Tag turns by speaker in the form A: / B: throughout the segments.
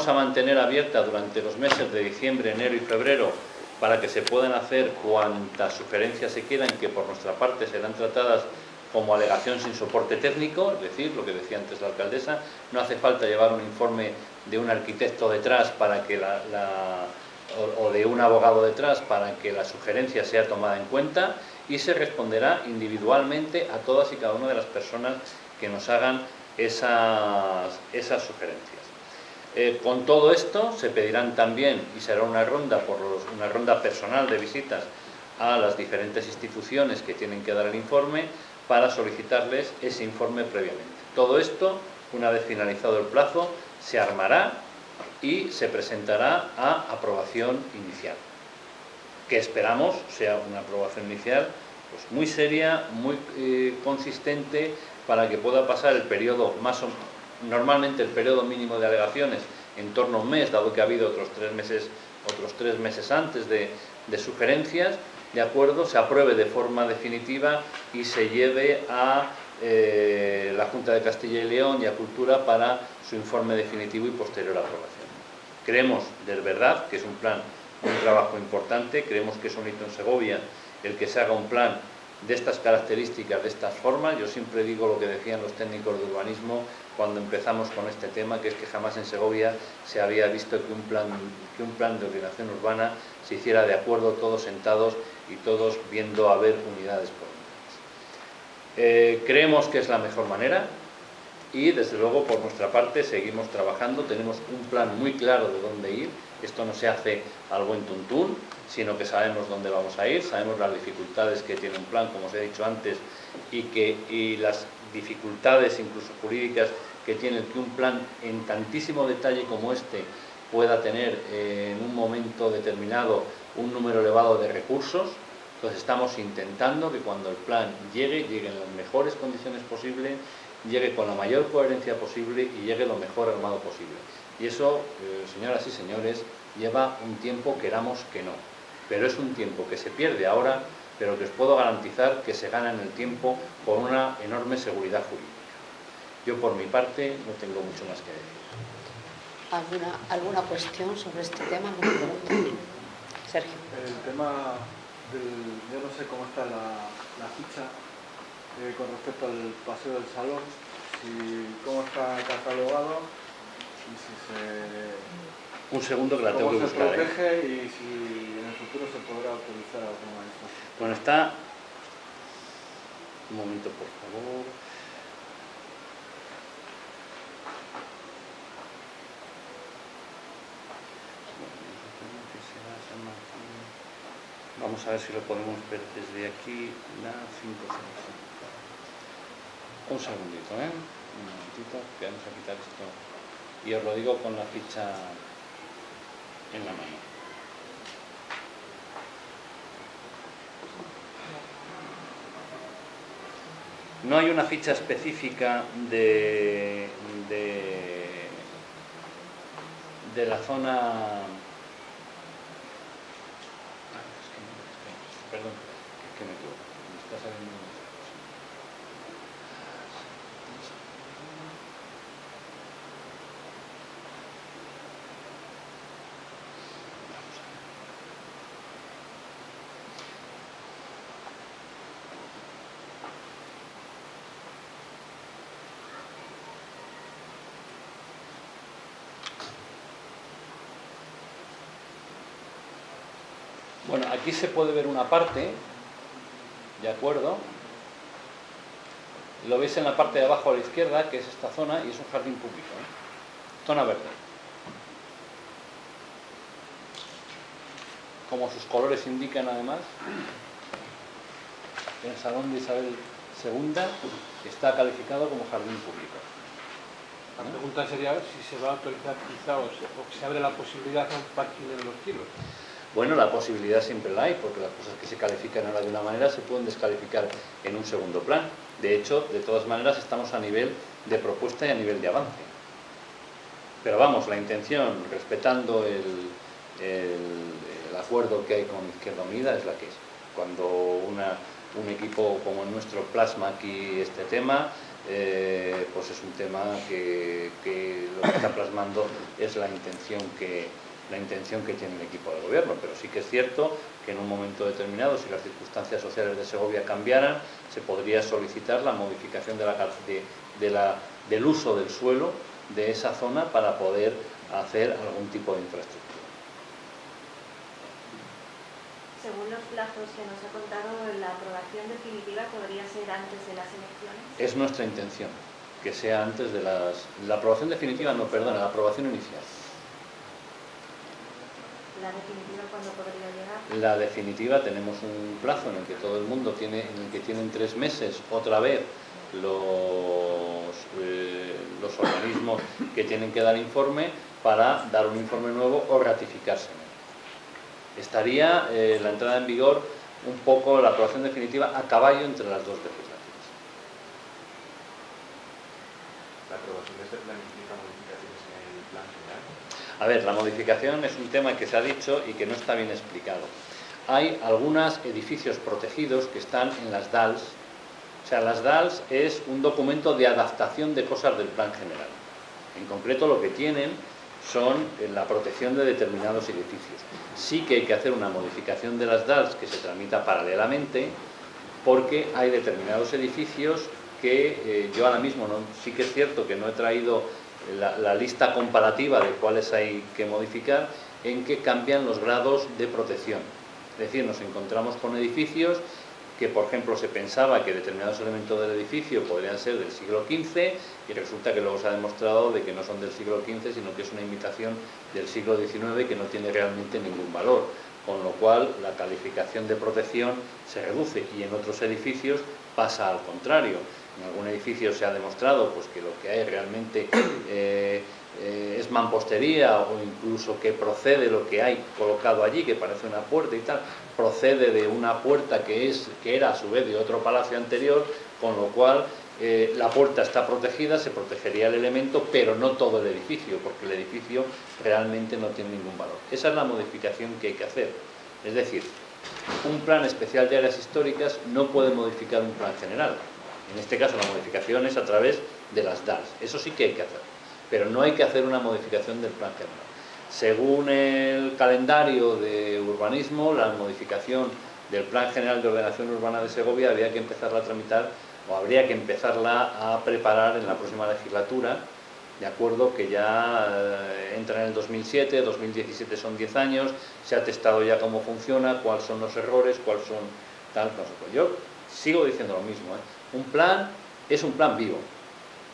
A: a mantener abierta durante los meses de diciembre, enero y febrero para que se puedan hacer cuantas sugerencias se quieran, que por nuestra parte serán tratadas como alegación sin soporte técnico, es decir, lo que decía antes la alcaldesa, no hace falta llevar un informe de un arquitecto detrás para que o de un abogado detrás para que la sugerencia sea tomada en cuenta, y se responderá individualmente a todas y cada una de las personas que nos hagan esas sugerencias. Con todo esto se pedirán también, y será una ronda personal de visitas a las diferentes instituciones que tienen que dar el informe, para solicitarles ese informe previamente. Todo esto, una vez finalizado el plazo, se armará y se presentará a aprobación inicial, que esperamos sea una aprobación inicial pues muy seria, muy consistente, para que pueda pasar el periodo normalmente el periodo mínimo de alegaciones en torno a un mes, dado que ha habido otros tres meses antes de sugerencias, de acuerdo, se apruebe de forma definitiva y se lleve a la Junta de Castilla y León y a Cultura para su informe definitivo y posterior aprobación. Creemos de verdad que es un trabajo importante, creemos que es un hito en Segovia el que se haga un plan de estas características, de estas formas. Yo siempre digo lo que decían los técnicos de urbanismo cuando empezamos con este tema, que es que jamás en Segovia se había visto que un plan de ordenación urbana se hiciera de acuerdo, todos sentados y todos viendo a ver unidades por unidades. Creemos que es la mejor manera y desde luego por nuestra parte seguimos trabajando, tenemos un plan muy claro de dónde ir. Esto no se hace al buen tuntún, sino que sabemos dónde vamos a ir, sabemos las dificultades que tiene un plan, como os he dicho antes, y las dificultades incluso jurídicas que tiene que un plan en tantísimo detalle como este pueda tener en un momento determinado un número elevado de recursos. Entonces estamos intentando que cuando el plan llegue en las mejores condiciones posibles, llegue con la mayor coherencia posible y llegue lo mejor armado posible. Y eso, señoras y señores, lleva un tiempo, queramos que no. Pero es un tiempo que se pierde ahora, pero que os puedo garantizar que se gana en el tiempo con una enorme seguridad jurídica. Yo por mi parte no tengo mucho más que decir.
B: ¿Alguna cuestión sobre este tema? Sergio.
C: El tema yo no sé cómo está la ficha con respecto al paseo del salón, cómo está catalogado y si se...
A: Un segundo que la tengo que buscar.
C: ¿Cómo se protege y si en el futuro se podrá autorizar alguna manifestación?
A: Bueno, está... Un momento, por favor. Vamos a ver si lo podemos ver desde aquí, la 505. Un segundito, un momentito, que vamos a quitar esto. Y os lo digo con la ficha en la mano. No hay una ficha específica de la zona... Perdón, que me equivoco, me está saliendo una cosa. Bueno, aquí se puede ver una parte, ¿de acuerdo? Lo veis en la parte de abajo a la izquierda, que es esta zona, y es un jardín público, zona verde. Como sus colores indican además, el Salón de Isabel II está calificado como jardín público.
D: La pregunta sería si se va a autorizar quizá o se abre la posibilidad a un parking en los kilos.
A: Bueno, la posibilidad siempre la hay, porque las cosas que se califican ahora de una manera se pueden descalificar en un segundo plan. De hecho, de todas maneras, estamos a nivel de propuesta y a nivel de avance. Pero vamos, la intención, respetando el acuerdo que hay con Izquierda Unida, es la que es. Cuando un equipo como el nuestro plasma aquí este tema, pues es un tema que lo que está plasmando es la intención que tiene el equipo de gobierno, pero sí que es cierto que en un momento determinado, si las circunstancias sociales de Segovia cambiaran, se podría solicitar la modificación del uso del suelo de esa zona para poder hacer algún tipo de infraestructura.
E: Según los plazos que nos ha contado, la aprobación definitiva podría ser antes de las elecciones.
A: Es nuestra intención que sea antes de la aprobación definitiva, no, perdona, la aprobación inicial.
E: ¿La definitiva cuándo podría llegar?
A: La definitiva tenemos un plazo en el que todo el mundo tiene, en el que tienen 3 meses otra vez los organismos que tienen que dar informe para dar un informe nuevo o ratificarse. Estaría la entrada en vigor un poco, la aprobación definitiva, a caballo entre las dos legislaturas.
F: ¿La aprobación de este plan implica modificaciones en el plan general?
A: A ver, la modificación es un tema que se ha dicho y que no está bien explicado. Hay algunos edificios protegidos que están en las DALs. O sea, las DALs es un documento de adaptación de cosas del plan general. En concreto, lo que tienen son la protección de determinados edificios. Sí que hay que hacer una modificación de las DALs que se tramita paralelamente, porque hay determinados edificios que yo ahora mismo sí que es cierto que no he traído la lista comparativa de cuáles hay que modificar, en que cambian los grados de protección. Es decir, nos encontramos con edificios que, por ejemplo, se pensaba que determinados elementos del edificio podrían ser del siglo XV y resulta que luego se ha demostrado de que no son del siglo XV, sino que es una imitación del siglo XIX que no tiene realmente ningún valor, con lo cual la calificación de protección se reduce y en otros edificios pasa al contrario. En algún edificio se ha demostrado pues, que lo que hay realmente es mampostería o incluso que procede lo que hay colocado allí, que parece una puerta y tal, procede de una puerta que era a su vez de otro palacio anterior, con lo cual la puerta está protegida, se protegería el elemento, pero no todo el edificio, porque el edificio realmente no tiene ningún valor. Esa es la modificación que hay que hacer. Es decir, un plan especial de áreas históricas no puede modificar un plan general. En este caso la modificación es a través de las DALs. Eso sí que hay que hacer, pero no hay que hacer una modificación del plan general. Según el calendario de urbanismo, la modificación del Plan General de Ordenación Urbana de Segovia habría que empezarla a tramitar o habría que empezarla a preparar en la próxima legislatura, de acuerdo, que ya entra en el 2007, 2017 son 10 años, se ha testado ya cómo funciona, cuáles son los errores, cuáles son tal, no sé. Pues yo sigo diciendo lo mismo, un plan es un plan vivo.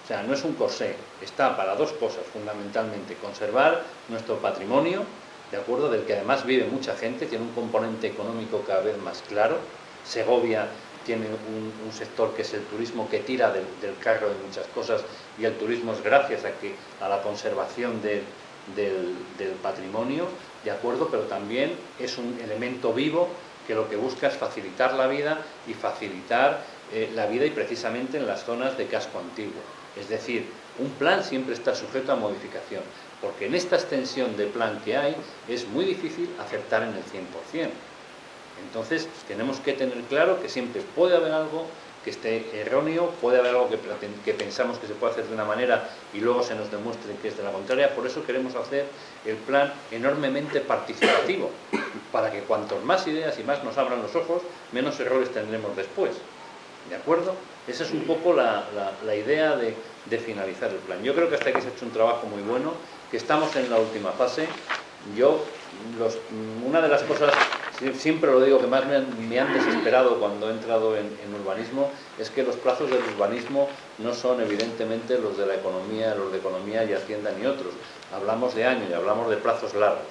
A: O sea, no es un corsé, está para dos cosas fundamentalmente: conservar nuestro patrimonio, de acuerdo, del que además vive mucha gente, tiene un componente económico cada vez más claro. Segovia tiene un sector que es el turismo, que tira del carro de muchas cosas, y el turismo es gracias a la conservación del patrimonio, de acuerdo, pero también es un elemento vivo que lo que busca es facilitar la vida y facilitar la vida y precisamente en las zonas de casco antiguo. Es decir, un plan siempre está sujeto a modificación, porque en esta extensión de plan que hay es muy difícil acertar en el 100%. Entonces tenemos que tener claro que siempre puede haber algo que esté erróneo, puede haber algo que pensamos que se puede hacer de una manera y luego se nos demuestre que es de la contraria. Por eso queremos hacer el plan enormemente participativo, para que cuantos más ideas y más nos abran los ojos, menos errores tendremos después. ¿De acuerdo? Esa es un poco la idea de finalizar el plan. Yo creo que hasta aquí se ha hecho un trabajo muy bueno, que estamos en la última fase. Una de las cosas, siempre lo digo, que más me han desesperado cuando he entrado en urbanismo, es que los plazos del urbanismo no son evidentemente los de la economía, los de economía y Hacienda ni otros. Hablamos de años y hablamos de plazos largos.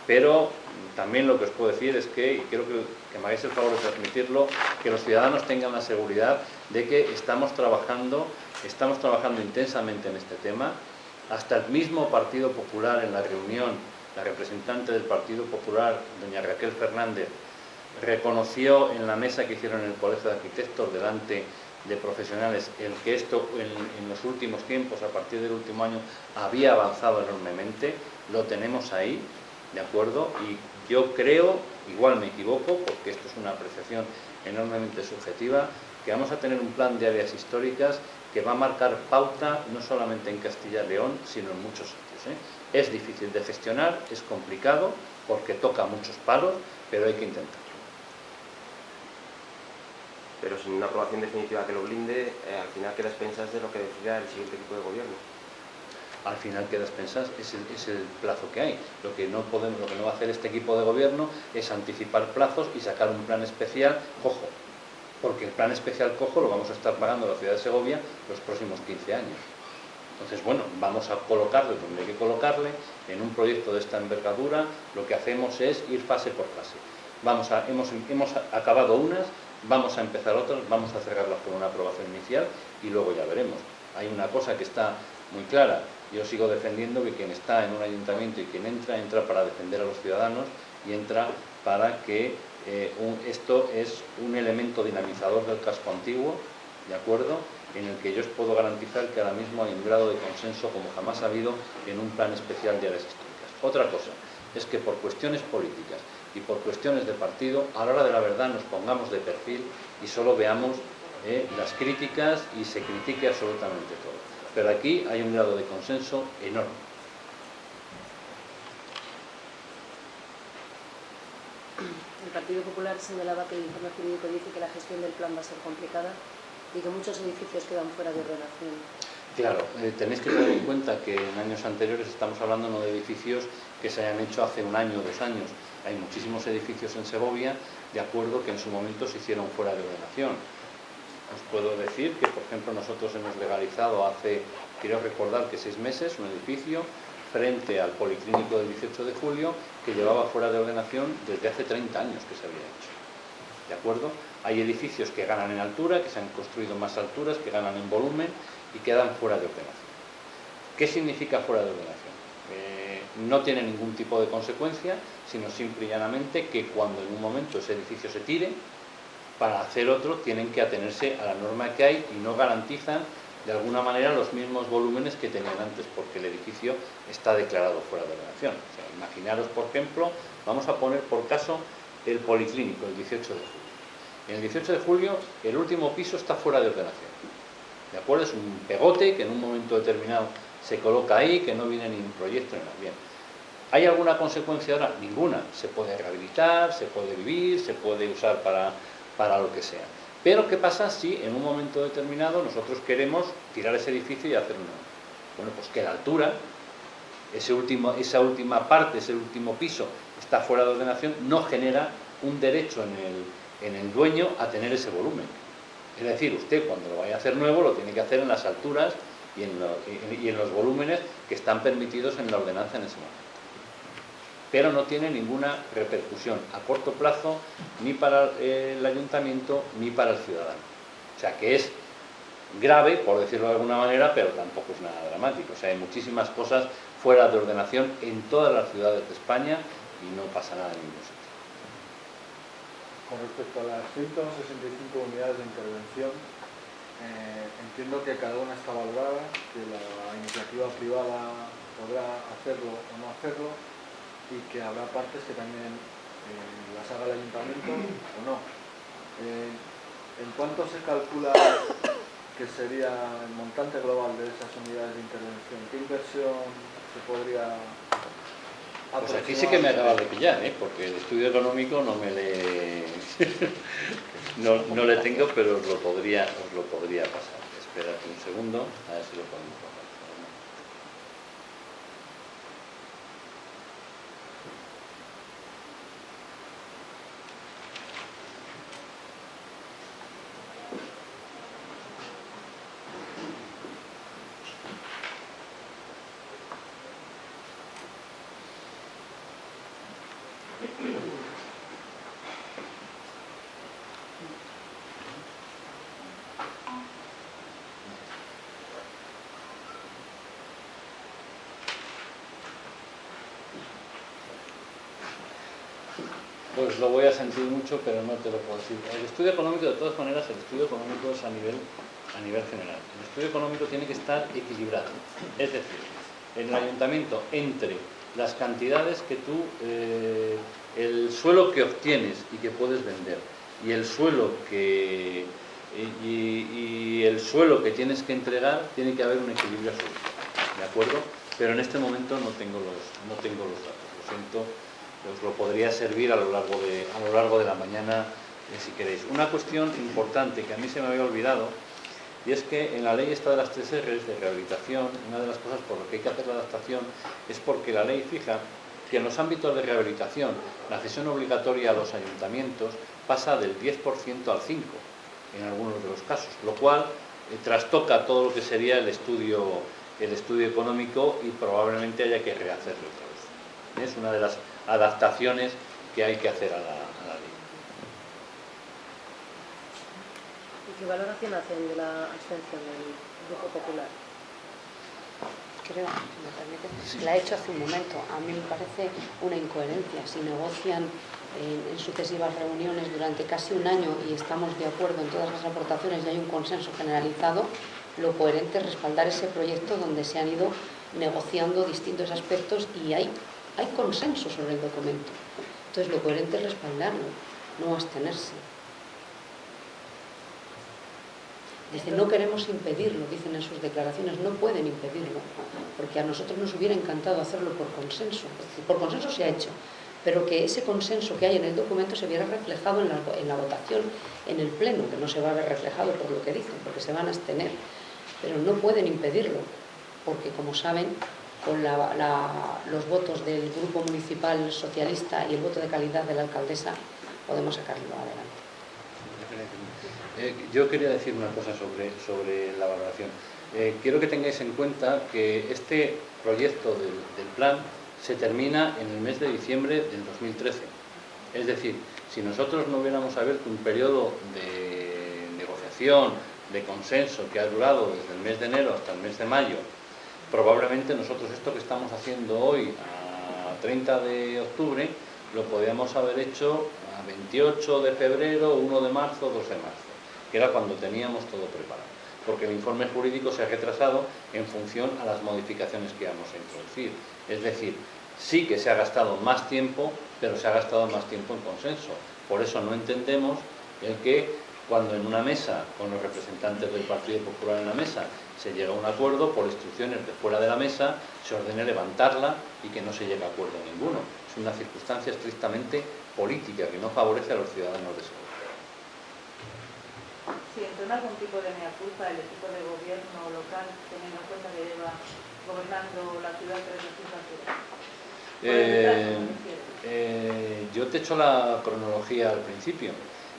A: Pero también lo que os puedo decir es que, y quiero que me hagáis el favor de transmitirlo, que los ciudadanos tengan la seguridad de que estamos trabajando intensamente en este tema. Hasta el mismo Partido Popular en la reunión, la representante del Partido Popular, doña Raquel Fernández, reconoció en la mesa que hicieron en el Colegio de Arquitectos delante de profesionales el que esto en los últimos tiempos, a partir del último año, había avanzado enormemente. Lo tenemos ahí, ¿de acuerdo? Y yo creo, igual me equivoco, porque esto es una apreciación enormemente subjetiva, que vamos a tener un plan de áreas históricas que va a marcar pauta no solamente en Castilla y León, sino en muchos sitios, ¿eh? Es difícil de gestionar, es complicado, porque toca muchos palos, pero hay que intentarlo.
G: Pero sin una aprobación definitiva que lo blinde, al final queda a expensas de lo que decida el siguiente equipo de gobierno.
A: Al final queda a expensas, es el plazo que hay. Lo que no va a hacer este equipo de gobierno es anticipar plazos y sacar un plan especial cojo, porque el plan especial cojo lo vamos a estar pagando la ciudad de Segovia los próximos 15 años. Entonces, bueno, vamos a colocarle donde hay que colocarle. En un proyecto de esta envergadura lo que hacemos es ir fase por fase. Hemos acabado unas, vamos a empezar otras, vamos a cerrarlas con una aprobación inicial y luego ya veremos. Hay una cosa que está muy clara: yo sigo defendiendo que quien está en un ayuntamiento y quien entra para defender a los ciudadanos y entra para que esto es un elemento dinamizador del casco antiguo, ¿de acuerdo?, en el que yo os puedo garantizar que ahora mismo hay un grado de consenso como jamás ha habido en un plan especial de áreas históricas. Otra cosa es que por cuestiones políticas y por cuestiones de partido, a la hora de la verdad nos pongamos de perfil y solo veamos las críticas y se critique absolutamente todo. Pero aquí hay un grado de consenso enorme.
B: El Partido Popular señalaba que el informe jurídico dice que la gestión del plan va a ser complicada y que muchos edificios quedan fuera de ordenación.
A: Claro, tenéis que tener en cuenta que en años anteriores estamos hablando no de edificios que se hayan hecho hace un año o 2 años. Hay muchísimos edificios en Segovia, de acuerdo, que en su momento se hicieron fuera de ordenación. Os puedo decir que, por ejemplo, nosotros hemos legalizado hace, quiero recordar que 6 meses, un edificio frente al Policlínico del 18 de julio que llevaba fuera de ordenación desde hace 30 años que se había hecho. ¿De acuerdo? Hay edificios que ganan en altura, que se han construido más alturas, que ganan en volumen y quedan fuera de ordenación. ¿Qué significa fuera de ordenación? No tiene ningún tipo de consecuencia, sino simple y llanamente que cuando en un momento ese edificio se tire, para hacer otro tienen que atenerse a la norma que hay y no garantizan de alguna manera los mismos volúmenes que tenían antes, porque el edificio está declarado fuera de ordenación. O sea, imaginaros, por ejemplo, vamos a poner por caso el Policlínico, el 18 de julio. En el 18 de julio el último piso está fuera de ordenación. ¿De acuerdo? Es un pegote que en un momento determinado se coloca ahí, que no viene ningún proyecto ni nada. Bien. ¿Hay alguna consecuencia ahora? Ninguna. Se puede rehabilitar, se puede vivir, se puede usar para lo que sea. Pero ¿qué pasa si en un momento determinado nosotros queremos tirar ese edificio y hacer uno? Bueno, pues que la altura, esa última parte, ese último piso está fuera de ordenación, no genera un derecho en el dueño a tener ese volumen. Es decir, usted cuando lo vaya a hacer nuevo lo tiene que hacer en las alturas y en los volúmenes que están permitidos en la ordenanza en ese momento. Pero no tiene ninguna repercusión a corto plazo ni para el ayuntamiento ni para el ciudadano. O sea que es grave, por decirlo de alguna manera, pero tampoco es nada dramático. O sea, hay muchísimas cosas fuera de ordenación en todas las ciudades de España y no pasa nada en ningún sitio.
C: Con respecto a las 165 unidades de intervención, entiendo que cada una está valorada, que la iniciativa privada podrá hacerlo o no hacerlo, y que habrá partes que también las haga el ayuntamiento o no. ¿En cuánto se calcula que sería el montante global de esas unidades de intervención? ¿Qué inversión se podría aproximar?
A: Pues aquí sí que me acabas de pillar, porque el estudio económico no me no le tengo, pero os lo podría pasar. Esperad un segundo, a ver si lo podemos pasar. Pues lo voy a sentir mucho, pero no te lo puedo decir. El estudio económico, de todas maneras, el estudio económico es a nivel general. El estudio económico tiene que estar equilibrado. Es decir, en el ayuntamiento, entre las cantidades que tú, el suelo que obtienes y que puedes vender, y el suelo que y el suelo que tienes que entregar, tiene que haber un equilibrio absoluto, ¿de acuerdo? Pero en este momento no tengo los datos, lo siento, os lo podría servir a lo largo de la mañana, si queréis. Una cuestión importante que a mí se me había olvidado, y es que en la ley esta de las 3 R's de rehabilitación, una de las cosas por lo que hay que hacer la adaptación es porque la ley fija que en los ámbitos de rehabilitación la cesión obligatoria a los ayuntamientos pasa del 10% al 5% en algunos de los casos, lo cual trastoca todo lo que sería el estudio económico y probablemente haya que rehacerlo otra vez. Es una de las adaptaciones que hay que hacer a la ley.
B: ¿Y qué valoración hacen de la abstención del Grupo Popular?
H: Creo, si me permite, la he hecho hace un momento. A mí me parece una incoherencia. Si negocian en sucesivas reuniones durante casi un año y estamos de acuerdo en todas las aportaciones y hay un consenso generalizado, lo coherente es respaldar ese proyecto donde se han ido negociando distintos aspectos y hay consenso sobre el documento. Entonces lo coherente es respaldarlo, no abstenerse. Dicen, no queremos impedirlo, dicen en sus declaraciones, no pueden impedirlo, porque a nosotros nos hubiera encantado hacerlo por consenso. Es decir, por consenso se ha hecho, pero que ese consenso que hay en el documento se viera reflejado en la votación en el Pleno, que no se va a ver reflejado por lo que dicen, porque se van a abstener. Pero no pueden impedirlo, porque como saben, con los votos del Grupo Municipal Socialista y el voto de calidad de la alcaldesa, podemos sacarlo adelante.
A: Yo quería decir una cosa sobre la valoración. Quiero que tengáis en cuenta que este proyecto del plan se termina en el mes de diciembre del 2013. Es decir, si nosotros no hubiéramos abierto un periodo de negociación, de consenso que ha durado desde el mes de enero hasta el mes de mayo, probablemente nosotros esto que estamos haciendo hoy a 30 de octubre lo podíamos haber hecho a 28 de febrero, 1 de marzo, 2 de marzo, que era cuando teníamos todo preparado, porque el informe jurídico se ha retrasado en función a las modificaciones que vamos a introducir. Es decir, sí que se ha gastado más tiempo, pero se ha gastado más tiempo en consenso. Por eso no entendemos el que cuando en una mesa, con los representantes del Partido Popular en la mesa, se llega a un acuerdo, por instrucciones de fuera de la mesa, se ordene levantarla y que no se llegue a acuerdo ninguno. Es una circunstancia estrictamente política que no favorece a los ciudadanos de Segovia.
E: Si entona algún tipo de mea culpa el equipo de gobierno local, teniendo en cuenta que lleva gobernando la ciudad 3 legislaturas.
A: Yo te he hecho la cronología al principio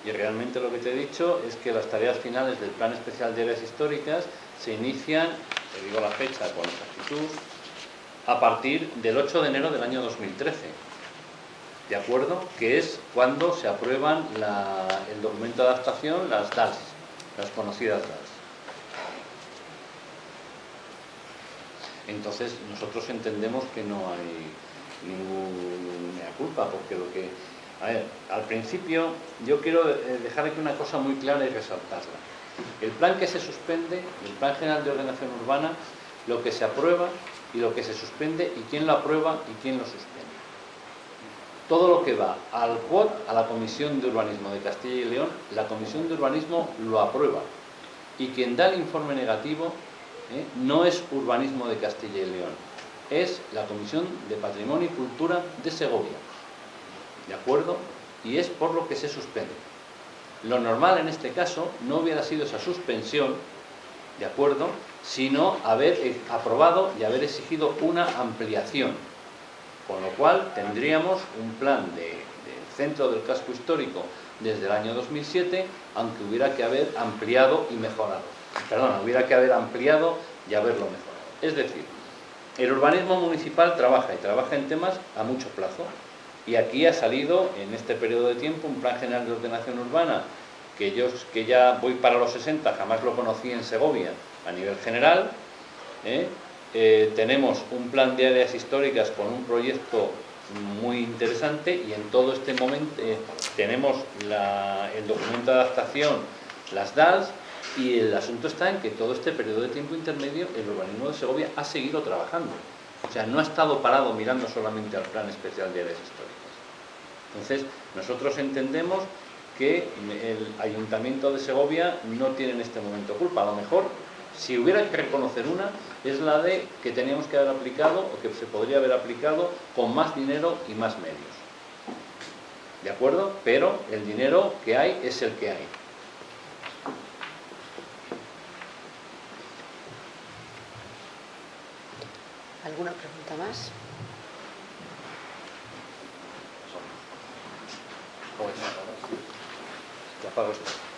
A: y realmente lo que te he dicho es que las tareas finales del Plan Especial de Áreas Históricas se inician, te digo la fecha con exactitud, a partir del 8 de enero del año 2013, ¿de acuerdo? Que es cuando se aprueban el documento de adaptación, las DALS, las conocidas DALS. Entonces nosotros entendemos que no hay ninguna culpa, porque lo que... A ver, al principio yo quiero dejar aquí una cosa muy clara y resaltarla. El plan que se suspende, el Plan General de Ordenación Urbana, lo que se aprueba y lo que se suspende y quién lo aprueba y quién lo suspende. Todo lo que va al CUOT, a la Comisión de Urbanismo de Castilla y León, la Comisión de Urbanismo lo aprueba. Y quien da el informe negativo no es Urbanismo de Castilla y León, es la Comisión de Patrimonio y Cultura de Segovia. ¿De acuerdo? Y es por lo que se suspende. Lo normal en este caso no hubiera sido esa suspensión, ¿de acuerdo?, sino haber aprobado y haber exigido una ampliación. Con lo cual tendríamos un plan del centro del casco histórico desde el año 2007, aunque hubiera que haber ampliado y mejorado. Perdón, hubiera que haber ampliado y haberlo mejorado. Es decir, el urbanismo municipal trabaja en temas a mucho plazo. Y aquí ha salido, en este periodo de tiempo, un Plan General de Ordenación Urbana que ya voy para los 60, jamás lo conocí en Segovia a nivel general. Tenemos un plan de áreas históricas con un proyecto muy interesante y en todo este momento tenemos el documento de adaptación, las DALS, y el asunto está en que todo este periodo de tiempo intermedio el urbanismo de Segovia ha seguido trabajando. O sea, no ha estado parado mirando solamente al Plan Especial de Áreas Históricas. Entonces, nosotros entendemos que el Ayuntamiento de Segovia no tiene en este momento culpa. A lo mejor, si hubiera que reconocer una, es la de que teníamos que haber aplicado, o que se podría haber aplicado, con más dinero y más medios. ¿De acuerdo? Pero el dinero que hay es el que hay.
H: ¿Alguna pregunta más?
A: Te apago esto.